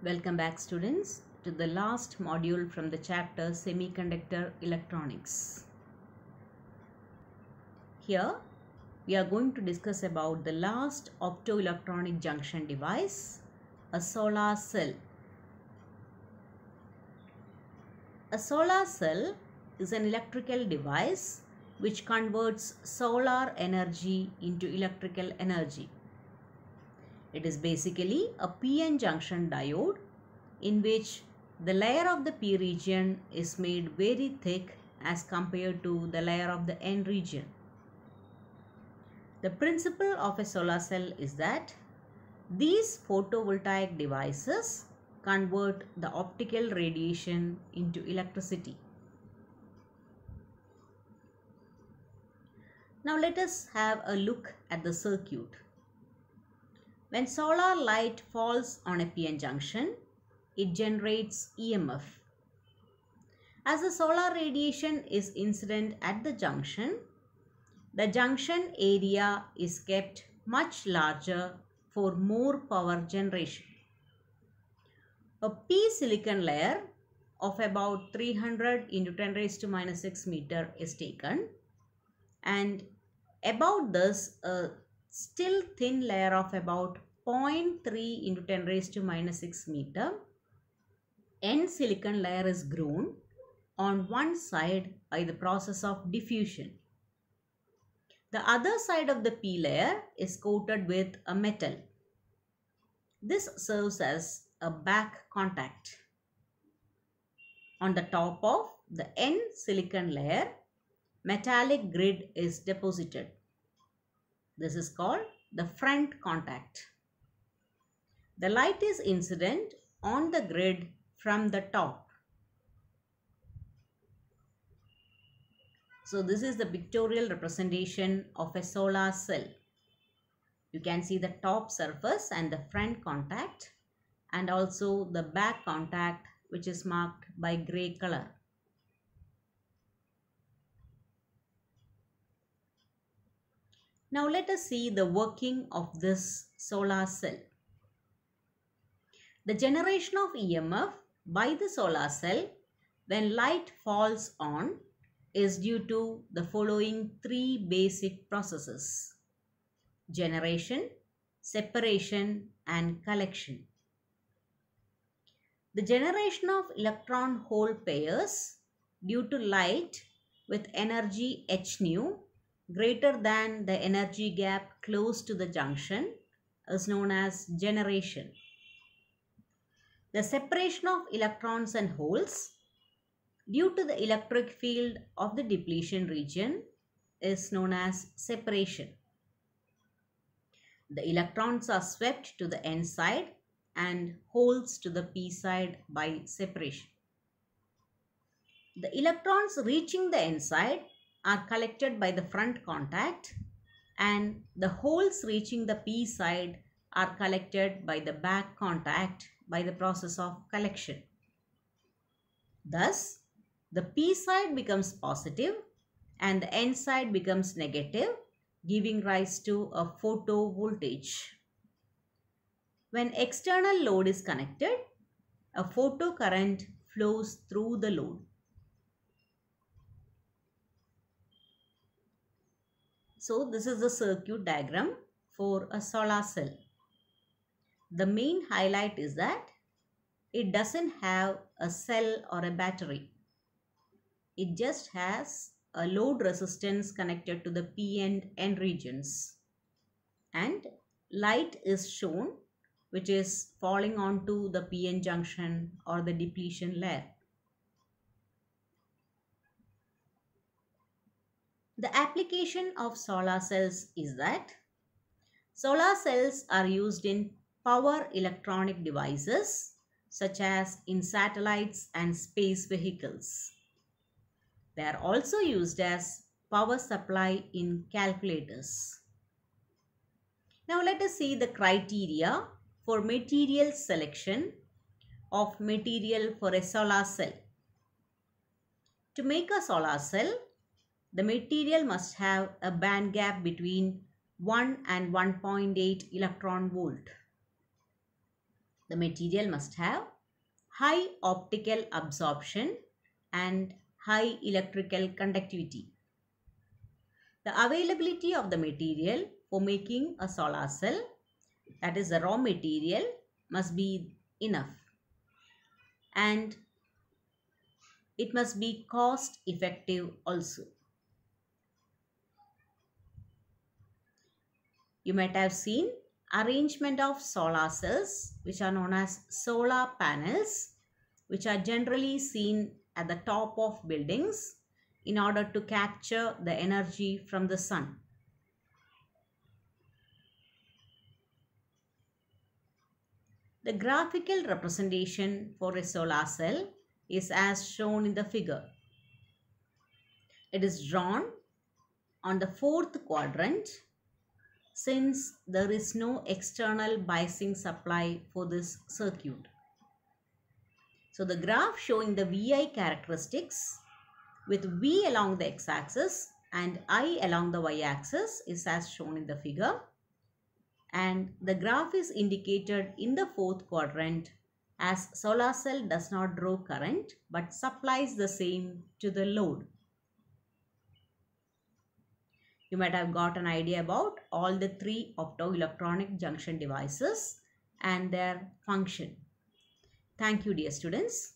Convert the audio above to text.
Welcome back, students, to the last module from the chapter Semiconductor Electronics. Here we are going to discuss about the last optoelectronic junction device, a solar cell. A solar cell is an electrical device which converts solar energy into electrical energy. It is basically a PN junction diode in which the layer of the P region is made very thick as compared to the layer of the N region. The principle of a solar cell is that these photovoltaic devices convert the optical radiation into electricity. Now let us have a look at the circuit. When solar light falls on a PN junction, it generates EMF. As the solar radiation is incident at the junction area is kept much larger for more power generation. A P silicon layer of about 300 into 10 raised to minus 6 meter is taken, and about this a still thin layer of about 0.3 into 10 raised to minus 6 meter N silicon layer is grown on one side by the process of diffusion. The other side of the P layer is coated with a metal. This serves as a back contact. On the top of the N silicon layer, metallic grid is deposited. This is called the front contact. The light is incident on the grid from the top. So this is the pictorial representation of a solar cell. You can see the top surface and the front contact, and also the back contact, which is marked by gray color. Now let us see the working of this solar cell. The generation of EMF by the solar cell when light falls on is due to the following three basic processes: generation, separation, and collection. The generation of electron-hole pairs due to light with energy h nu greater than the energy gap close to the junction is known as generation. The separation of electrons and holes due to the electric field of the depletion region is known as separation. The electrons are swept to the N side and holes to the P side by separation. The electrons reaching the N side are collected by the front contact, and the holes reaching the P side are collected by the back contact by the process of collection. Thus, the P side becomes positive and the N side becomes negative, giving rise to a photovoltage. When external load is connected, a photocurrent flows through the load. So this is the circuit diagram for a solar cell. The main highlight is that it doesn't have a cell or a battery. It just has a load resistance connected to the P and N regions, and light is shown which is falling onto the PN junction or the depletion layer. The application of solar cells is that solar cells are used in power electronic devices such as in satellites and space vehicles. They are also used as power supply in calculators. Now let us see the criteria for material selection of material for a solar cell. To make a solar cell, the material must have a band gap between 1 and 1.8 electron volt. The material must have high optical absorption and high electrical conductivity. The availability of the material for making a solar cell, that is the raw material, must be enough, and it must be cost effective also. You might have seen arrangement of solar cells, which are known as solar panels, which are generally seen at the top of buildings in order to capture the energy from the sun. The graphical representation for a solar cell is as shown in the figure. It is drawn on the fourth quadrant since there is no external biasing supply for this circuit. So the graph showing the VI characteristics with V along the x-axis and I along the y-axis is as shown in the figure, and the graph is indicated in the fourth quadrant as solar cell does not draw current but supplies the same to the load. You might have got an idea about all the three optoelectronic junction devices and their function. Thank you, dear students.